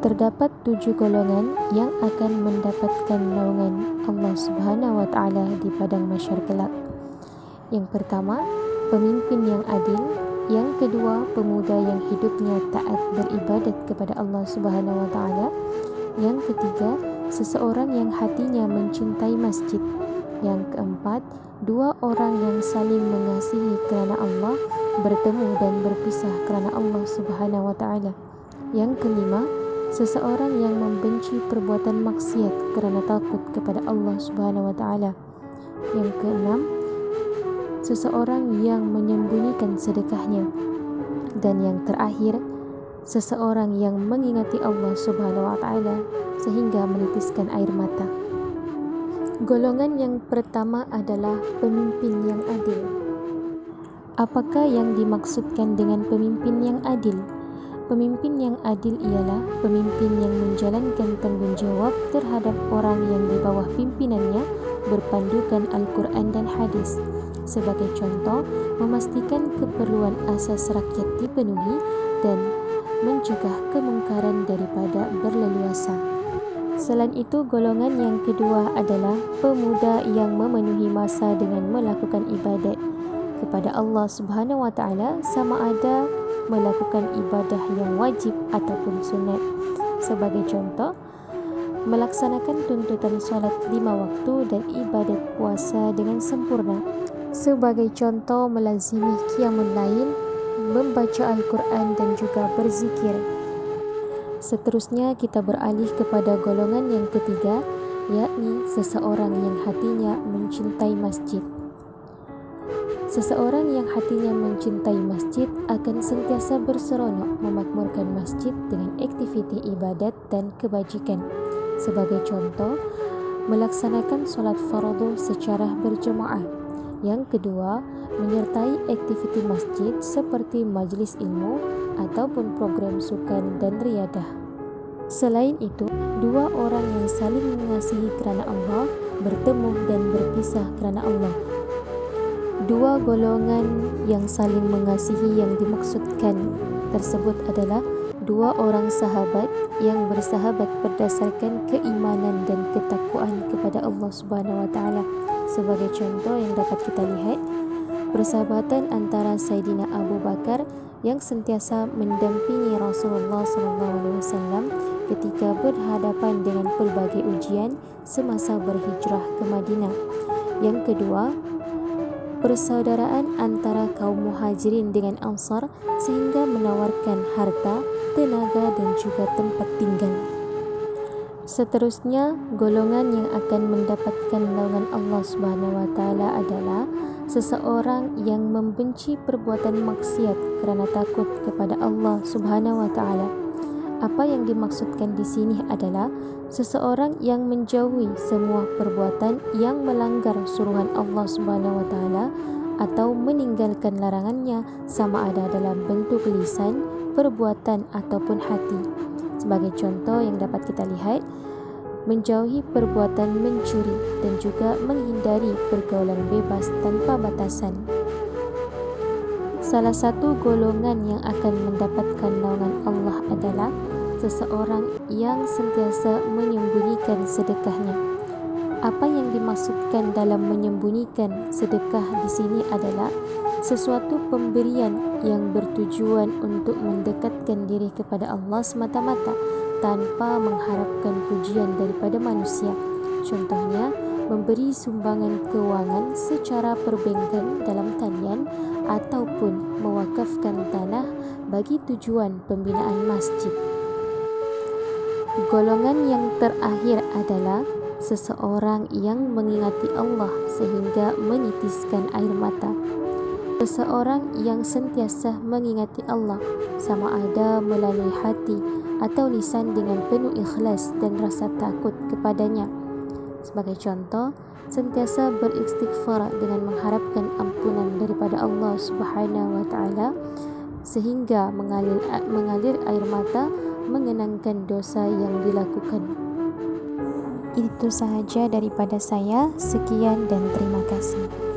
Terdapat 7 golongan yang akan mendapatkan naungan Allah Subhanahu wa Ta'ala di padang mahsyar kelak. Yang pertama, pemimpin yang adil. Yang kedua, pemuda yang hidupnya taat beribadat kepada Allah Subhanahu wa Ta'ala. Yang ketiga, seseorang yang hatinya mencintai masjid. Yang keempat, 2 orang yang saling mengasihi kerana Allah, bertemu dan berpisah kerana Allah Subhanahu wa Ta'ala. Yang kelima, seseorang yang membenci perbuatan maksiat kerana takut kepada Allah Subhanahu wa Ta'ala. Yang keenam, seseorang yang menyembunyikan sedekahnya. Dan yang terakhir, seseorang yang mengingati Allah Subhanahu wa Ta'ala sehingga menitiskan air mata. Golongan yang pertama adalah pemimpin yang adil. Apakah yang dimaksudkan dengan pemimpin yang adil? Pemimpin yang adil ialah pemimpin yang menjalankan tanggungjawab terhadap orang yang di bawah pimpinannya berpandukan Al-Quran dan hadis. Sebagai contoh, memastikan keperluan asas rakyat dipenuhi dan mencegah kemungkaran daripada berleluasa. Selain itu, golongan yang kedua adalah pemuda yang memenuhi masa dengan melakukan ibadat kepada Allah Subhanahu wa Ta'ala, sama ada melakukan ibadah yang wajib ataupun sunat. Sebagai contoh, melaksanakan tuntutan solat 5 waktu dan ibadat puasa dengan sempurna. Sebagai contoh, melazimi qiyamul lail, membaca Al-Quran dan juga berzikir. Seterusnya kita beralih kepada golongan yang ketiga, yakni seseorang yang hatinya mencintai masjid. Seseorang yang hatinya mencintai masjid akan sentiasa berseronok memakmurkan masjid dengan aktiviti ibadat dan kebajikan. Sebagai contoh, melaksanakan solat fardu secara berjemaah. Yang kedua, menyertai aktiviti masjid seperti majlis ilmu ataupun program sukan dan riadah. Selain itu, 2 orang yang saling mengasihi kerana Allah bertemu dan berpisah kerana Allah. 2 golongan yang saling mengasihi yang dimaksudkan tersebut adalah 2 orang sahabat yang bersahabat berdasarkan keimanan dan ketakwaan kepada Allah Subhanahu wa Ta'ala. Sebagai contoh yang dapat kita lihat, persahabatan antara Saidina Abu Bakar yang sentiasa mendampingi Rasulullah SAW ketika berhadapan dengan pelbagai ujian semasa berhijrah ke Madinah. Yang kedua, persaudaraan antara kaum muhajirin dengan ansar sehingga menawarkan harta, tenaga dan juga tempat tinggal. Seterusnya, golongan yang akan mendapatkan naungan Allah Subhanahu wa Ta'ala adalah seseorang yang membenci perbuatan maksiat kerana takut kepada Allah Subhanahu wa Ta'ala. Apa yang dimaksudkan di sini adalah seseorang yang menjauhi semua perbuatan yang melanggar suruhan Allah Subhanahu wa Ta'ala atau meninggalkan larangannya, sama ada dalam bentuk lisan, perbuatan ataupun hati. Sebagai contoh yang dapat kita lihat, menjauhi perbuatan mencuri dan juga menghindari pergaulan bebas tanpa batasan. Salah satu golongan yang akan mendapatkan naungan Allah adalah seseorang yang sentiasa menyembunyikan sedekahnya. Apa yang dimaksudkan dalam menyembunyikan sedekah di sini adalah sesuatu pemberian yang bertujuan untuk mendekatkan diri kepada Allah semata-mata tanpa mengharapkan pujian daripada manusia. Contohnya, memberi sumbangan kewangan secara perbankan dalam talian ataupun mewakafkan tanah bagi tujuan pembinaan masjid. Golongan yang terakhir adalah seseorang yang mengingati Allah sehingga menitiskan air mata. Seseorang yang sentiasa mengingati Allah, sama ada melalui hati atau lisan dengan penuh ikhlas dan rasa takut kepadanya. Sebagai contoh, sentiasa beristighfar dengan mengharapkan ampunan daripada Allah Subhanahu wa Ta'ala sehingga mengalir air mata mengenangkan dosa yang dilakukan. Itu sahaja daripada saya. Sekian dan terima kasih.